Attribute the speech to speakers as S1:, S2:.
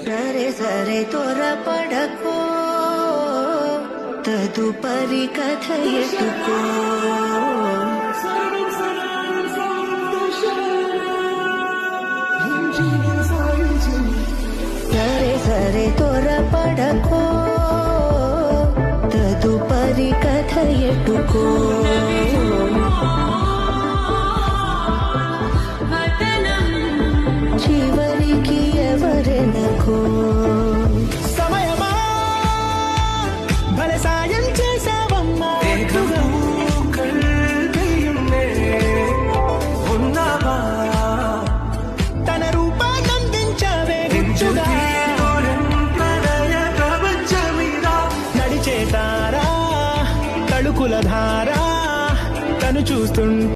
S1: సరే సరే త్వరపడకో తదుపరి కథ ఎత్తుకో సరే సరే త్వరపడకో తదుపరి కథ ఎత్తుకో చివరికి ఎవరెనకో
S2: సమయమా భలే సాయం చేసావమ్మా ఉన్నావా తన రూపాన్నందించావే గుచ్చుగా నడిచే తారా తళుకుల ధారా తను చూస్తుంటే